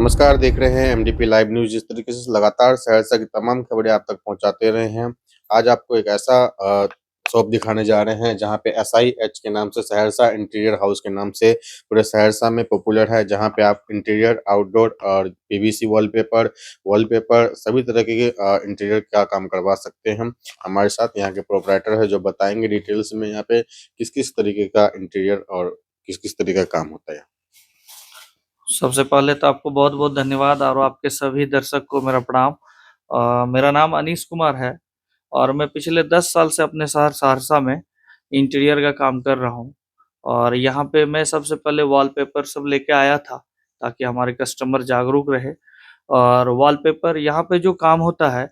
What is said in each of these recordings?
नमस्कार, देख रहे हैं एमडीपी लाइव न्यूज़। जिस तरीके से लगातार सहरसा की तमाम खबरें आप तक पहुंचाते रहे हैं, आज आपको एक ऐसा शॉप दिखाने जा रहे हैं जहां पे एसआईएच के नाम से, सहरसा इंटीरियर हाउस के नाम से पूरे सहरसा में पॉपुलर है। जहां पे आप इंटीरियर, आउटडोर और पीवीसी वॉलपेपर सभी तरह के इंटीरियर का काम करवा सकते हैं। हमारे साथ यहाँ के प्रोपराइटर है जो बताएंगे डिटेल्स में यहाँ पे किस-किस तरीके का इंटीरियर और किस-किस तरीके का काम होता है। सबसे पहले तो आपको बहुत-बहुत धन्यवाद और आपके सभी दर्शक को मेरा प्रणाम। मेरा नाम अनीश कुमार है और मैं पिछले 10 साल से अपने शहर सहरसा में इंटीरियर का काम कर रहा हूँ और यहाँ पे मैं सबसे पहले वॉलपेपर सब लेके आया था ताकि हमारे कस्टमर जागरूक रहे। और वॉलपेपर यहाँ पे जो काम होता है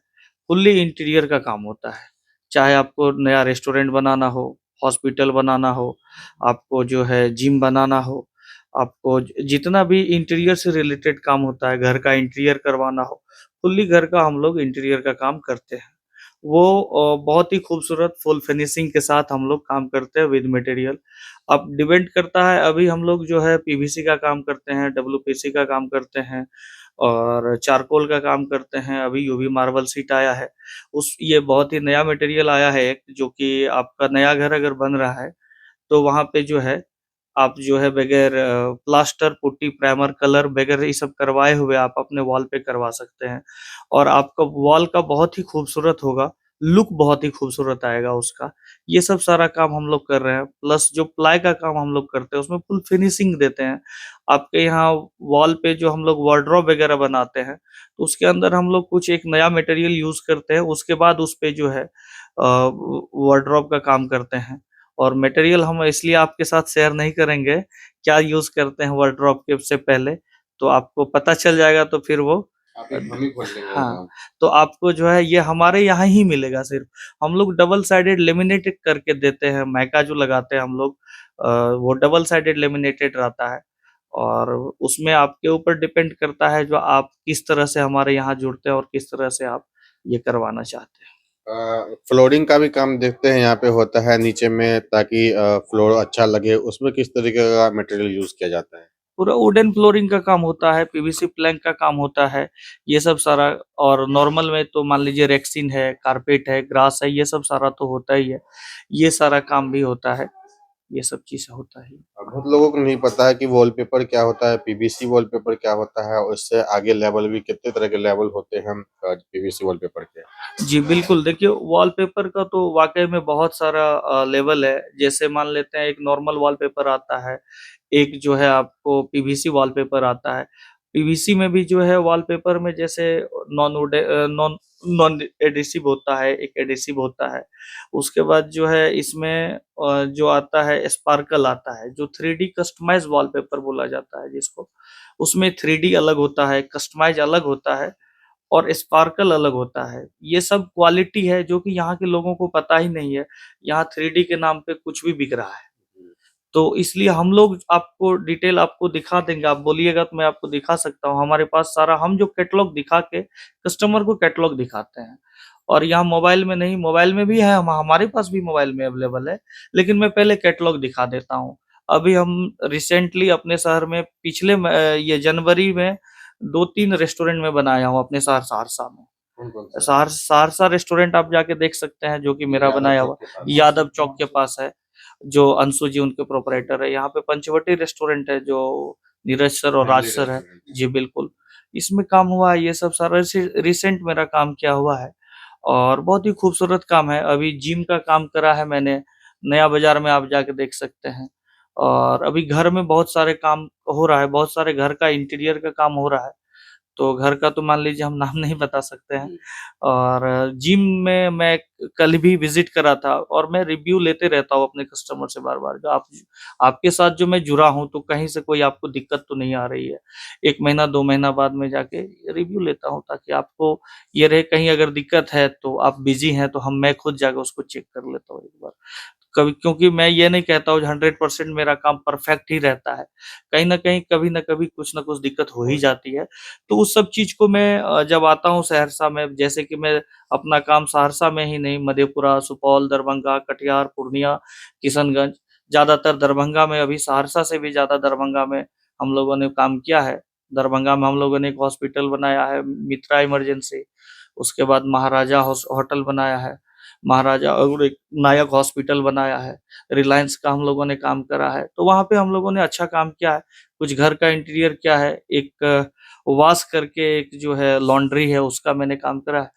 फुल्ली इंटीरियर का काम होता है। चाहे आपको नया रेस्टोरेंट बनाना हो, हॉस्पिटल बनाना हो, आपको जो है जिम बनाना हो, आपको जितना भी इंटीरियर से रिलेटेड काम होता है, घर का इंटीरियर करवाना हो, फुल्ली घर का हम लोग इंटीरियर का काम करते हैं। वो बहुत ही खूबसूरत फुल फिनिशिंग के साथ हम लोग काम करते हैं विद मटेरियल। अब डिपेंड करता है, अभी हम लोग जो है पीवीसी का काम करते हैं, डब्ल्यूपीसी का काम करते हैं और चारकोल का काम करते हैं। अभी यूवी मार्बल शीट आया है, उस ये बहुत ही नया मटेरियल आया है एक, जो कि आपका नया घर अगर बन रहा है तो वहाँ पे जो है आप जो है बगैर प्लास्टर, पुट्टी, प्राइमर, कलर वगैरह ये सब करवाए हुए आप अपने वॉल पे करवा सकते हैं और आपका वॉल का बहुत ही खूबसूरत होगा, लुक बहुत ही खूबसूरत आएगा उसका। ये सब सारा काम हम लोग कर रहे हैं, प्लस जो प्लाई का काम हम लोग करते हैं उसमें फुल फिनिशिंग देते हैं। आपके यहाँ वॉल पे जो हम लोग वार्डरोब वगैरह बनाते हैं, तो उसके अंदर हम लोग कुछ एक नया मटेरियल यूज़ करते हैं, उसके बाद उस पे जो है वार्डरोब का काम करते हैं। और मटेरियल हम इसलिए आपके साथ शेयर नहीं करेंगे, क्या यूज़ करते हैं वार्डरोब के से पहले, तो आपको पता चल जाएगा तो फिर वो आप एक हम ही खोल लेंगे वो हाँ, काम। तो आपको जो है ये हमारे यहाँ ही मिलेगा सिर्फ़। हम लोग डबल साइडेड लेमिनेटेड करके देते हैं, माइका जो लगाते हैं हम लोग वो डबल साइडेड लेमिनेटेड रहता है और उसमें आपके ऊपर डिपेंड करता है जो आप किस तरह से हमारे यहाँ जुड़ते हैं और किस तरह से आप ये करवाना चाहते हैं। फ्लोरिंग का भी काम देखते हैं यहाँ पे होता है नीचे में, ताकि फ्लोर अच्छा लगे। उसमें किस तरीके का मटेरियल यूज़ किया जाता है? पूरा वुडन फ्लोरिंग का काम होता है, पीवीसी प्लैंक का काम होता है, ये सब सारा। और नॉर्मल में तो मान लीजिए रेक्सिन है, कारपेट है, ग्रास है, ये सब सारा तो होता ही है। ये सारा काम भी होता है, ये सब चीज़ होता ही है। बहुत लोगों को नहीं पता है कि वॉलपेपर क्या होता है, पीवीसी वॉलपेपर क्या होता है, और इससे आगे लेवल भी कितने तरह के लेवल होते हैं पीवीसी वॉलपेपर के। जी, बिल्कुल। देखिए, वॉलपेपर का तो वाक़ई में बहुत सारा लेवल है। जैसे मान लेते हैं एक नॉर्मल वॉलपेपर आता है, एक जो है आपको पीवीसी वॉलपेपर आता है। पीवीसी में भी जो है वॉलपेपर में जैसे नॉन एडहेसिव होता है, एक एडहेसिव होता है। उसके बाद जो है इसमें जो आता है स्पार्कल आता है, जो 3D कस्टमाइज़ वॉलपेपर बोला जाता है जिसको। उसमें 3D अलग होता है, कस्टमाइज़ अलग होता है और स्पार्कल अलग होता है। ये सब क्वालिटी है जो कि यहाँ के लोगों को पता ही नहीं है। यहाँ 3D के नाम पे कुछ भी बिक रहा है। तो इसलिए हम लोग आपको डिटेल आपको दिखा देंगे, आप बोलिएगा तो मैं आपको दिखा सकता हूँ। हमारे पास सारा हम जो कैटलॉग दिखा के कस्टमर को कैटलॉग दिखाते हैं। और यहाँ मोबाइल में नहीं, मोबाइल में भी है, हमारे पास भी मोबाइल में अवेलेबल है, लेकिन मैं पहले कैटलॉग दिखा देता हूँ। अभी हम रिसेंटली अपने शहर में ये जनवरी में 2-3 रेस्टोरेंट में बनाया हूँ अपने शहर सहरसा में। कौन-कौन सा? सहरसा रेस्टोरेंट आप जाके देख सकते हैं, जो कि ये मेरा यादव बनाया चौक हुआ के पास। यादव चौक के पास है, जो अंशु जी उनके प्रोपराइटर है। यहाँ पे पंचवटी रेस्टोरेंट है जो नीरज सर और राज फैमिली सर है। रेस्टोरेंट। जी बिल्कुल, इसमें काम हुआ है, ये सब सारा रिसेंट मेरा काम किया हुआ है और बहुत ही खूबसूरत काम है। अभी जिम का काम करा है मैंने, नया बाज़ार में आप जाके देख सकते हैं। और अभी घर में बहुत सारे काम हो रहा है, बहुत सारे घर का इंटीरियर का काम हो रहा है। तो घर का तो मान लीजिए हम नाम नहीं बता सकते हैं। जी। और जिम में मैं कल भी विज़िट करा था और मैं रिव्यू लेते रहता हूँ अपने कस्टमर से बार-बार। जो आपके साथ जो मैं जुड़ा हूँ, तो कहीं से कोई आपको दिक्कत तो नहीं आ रही है। 1 महीना 2 महीना बाद में जाके रिव्यू लेता हूँ ताकि आपको ये रहे, कहीं अगर दिक्कत है तो आप बिज़ी हैं तो मैं खुद जाके उसको चेक कर लेता हूँ एक बार। कभी, क्योंकि मैं ये नहीं कहता हूँ 100% मेरा काम परफेक्ट ही रहता है। कहीं न कहीं, कभी न कभी कुछ न कुछ दिक्कत हो ही जाती है। तो उस सब चीज़ को मैं जब आता हूँ सहरसा में, जैसे कि मैं अपना काम सहरसा में ही नहीं, मधेपुरा, सुपौल, दरभंगा, कटिहार, पूर्णिया, किशनगंज, ज़्यादातर दरभंगा में, अभी सहरसा से भी ज़्यादा दरभंगा में हम लोगों ने काम किया है। दरभंगा में हम लोगों ने एक हॉस्पिटल बनाया है, मित्रा इमरजेंसी। उसके बाद महाराजा होटल बनाया है, महाराजा, और एक नायक हॉस्पिटल बनाया है। रिलायंस का हम लोगों ने काम करा है, तो वहाँ पे हम लोगों ने अच्छा काम किया है। कुछ घर का इंटीरियर किया है, एक वाश करके एक जो है लॉन्ड्री है उसका मैंने काम करा है।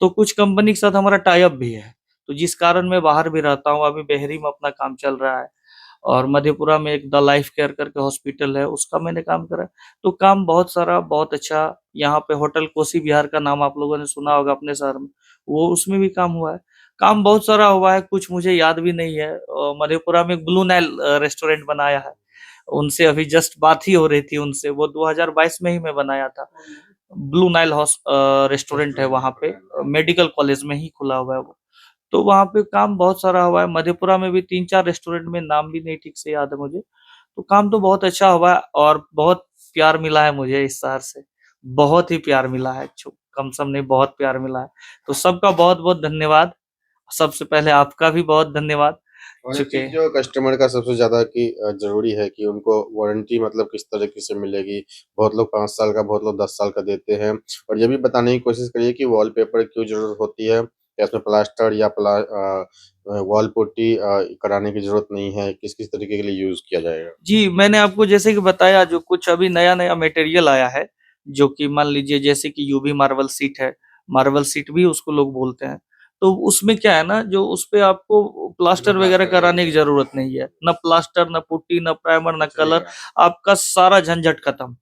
तो कुछ कंपनी के साथ हमारा टाई अप भी है, तो जिस कारण मैं बाहर भी रहता हूँ। अभी बेहरी में अपना काम चल रहा है, और मधेपुरा में एक द लाइफ केयर करके हॉस्पिटल है, उसका मैंने काम करा है। तो काम बहुत सारा, बहुत अच्छा। यहाँ पे होटल कोसी विहार का नाम आप लोगों ने सुना होगा अपने शहर में, वो उसमें भी काम हुआ है। काम बहुत सारा हुआ है, कुछ मुझे याद भी नहीं है। मधेपुरा में ब्लू नाइल रेस्टोरेंट बनाया है, उनसे अभी जस्ट बात ही हो रही थी उनसे, वो 2022 में ही मैं बनाया था। ब्लू नाइल रेस्टोरेंट है वहाँ पे, मेडिकल कॉलेज में ही खुला हुआ है वो। तो वहाँ पे काम बहुत सारा हुआ है। मधेपुरा में भी 3-4 रेस्टोरेंट में, नाम भी नहीं ठीक से याद है मुझे। तो काम तो बहुत अच्छा हुआ है, और बहुत प्यार मिला है मुझे इस शहर से, बहुत ही प्यार मिला है। कम सम नहीं, बहुत प्यार मिला है। तो सबका बहुत बहुत धन्यवाद। सबसे पहले आपका भी बहुत धन्यवाद। और एक चूंकि चीज़ जो कस्टमर का सबसे ज़्यादा की ज़रूरी है कि उनको वारंटी मतलब किस तरीके से मिलेगी। बहुत लोग 5 साल का, बहुत लोग 10 साल का देते हैं। और ये भी बताने की कोशिश करिए कि वॉलपेपर क्यों ज़रूरत होती है, या इसमें प्लास्टर या वॉल पुट्टी कराने की ज़रूरत नहीं है, किस-किस तरीके के लिए यूज़ किया जाएगा? जी, मैंने आपको जैसे कि बताया, जो कुछ अभी नया-नया मटेरियल आया है, जो कि मान लीजिए जैसे कि यूवी मार्बल शीट है, मार्बल शीट भी उसको लोग बोलते हैं। तो उसमें क्या है ना, जो उसपे आपको प्लास्टर वगैरह कराने की ज़रूरत नहीं है। ना प्लास्टर, ना पुट्टी, ना प्राइमर, ना कलर, आपका सारा झंझट खत्म।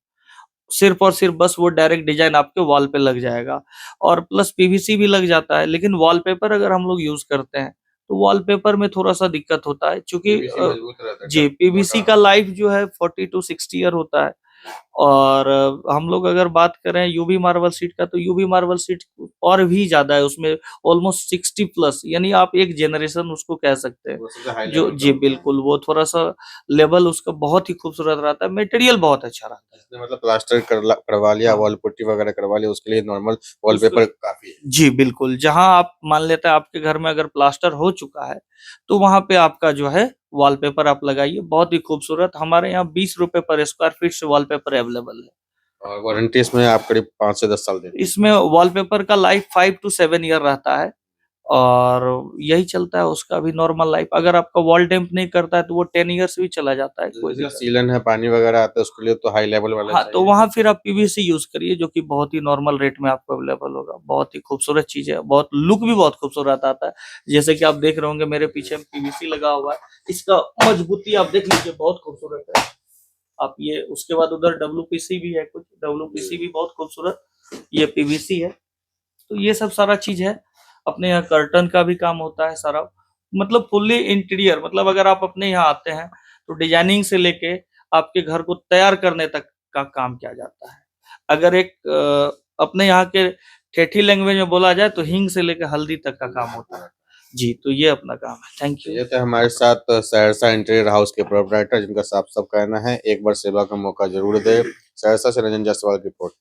सिर्फ़ और सिर्फ़ बस वो डायरेक्ट डिज़ाइन आपके वॉल पे लग जाएगा, और प्लस पीवीसी भी लग जाता है। लेकिन वॉलपेपर अगर हम लोग यूज़ करते हैं, तो वॉलपेपर में थोड़ा-सा दिक्कत होता है, चूँकि पीवीसी मजबूत रहता है, जी, पीवीसी का लाइफ जो है 40 टू 60 ईयर होता है। और हम लोग अगर बात करें यूवी मार्बल शीट का, तो यूवी मार्बल शीट और भी ज़्यादा है, उसमें ऑलमोस्ट 60 प्लस, यानी आप एक जनरेशन उसको कह सकते हैं। वो सबसे हाई जो लेवल का जी, होता है। बिल्कुल, वो थोड़ा-सा लेवल उसका बहुत ही खूबसूरत रहता है, मटेरियल बहुत अच्छा रहता है। जिसने मतलब प्लास्टर करवा लिया, हाँ। वॉल पुट्टी वगैरह करवा लिया, उसके लिए नॉर्मल उसको वॉलपेपर काफ़ी है। जी, बिल्कुल, जहाँ आप मान लेते हैं आपके घर में अगर प्लास्टर हो चुका है, तो वहाँ पे आपका जो है वॉलपेपर आप लगाइए, बहुत ही खूबसूरत। हमारे यहाँ ₹20 पर स्क्वायर फीट से वॉलपेपर अवेलेबल है। और वारंटी इसमें आप करीब 5 से 10 साल देते हैं। इसमें वॉलपेपर का लाइफ 5 टू 7 ईयर रहता है, और यही चलता है उसका भी नॉर्मल लाइफ। अगर आपका वॉल डैम्प नहीं करता है, तो वो 10 ईयर्स भी चला जाता है, कोई जिसका दिक्कत नहीं। सीलन है, पानी वगैरह आता है, उसके लिए तो हाई लेवल वाला हाँ, तो चाहिए। वहाँ फिर आप पीवीसी यूज़ करिए, जो कि बहुत ही नॉर्मल रेट में आपको अवेलेबल होगा। बहुत ही खूबसूरत चीज़ है, बहुत लुक भी बहुत खूबसूरत आता है। जैसे कि आप देख रहे होंगे मेरे पीछे पीवीसी लगा हुआ है, इसका मजबूती आप देख लीजिए, बहुत खूबसूरत है। आप ये, उसके बाद उधर डब्ल्यूपीसी भी है कुछ, डब्ल्यूपीसी भी बहुत खूबसूरत, ये पीवीसी है। तो ये सब सारा चीज़ है। अपने यहाँ कर्टन का भी काम होता है सारा, मतलब फुल्ली इंटीरियर। मतलब अगर आप अपने यहाँ आते हैं, तो डिजाइनिंग से लेके आपके घर को तैयार करने तक का काम किया जाता है। अगर एक अपने यहाँ के ठेठी लैंग्वेज में बोला जाए, तो हींग से लेके हल्दी तक का काम होता है। जी, तो ये अपना काम है। Thank you. ये थे हमारे साथ सहरसा इंटीरियर हाउस के प्रोप्राइटर, जिनका साफ-साफ कहना है, एक बार सेवा का मौका ज़रूर दें। सहरसा से रंजन जायसवाल की रिपोर्ट।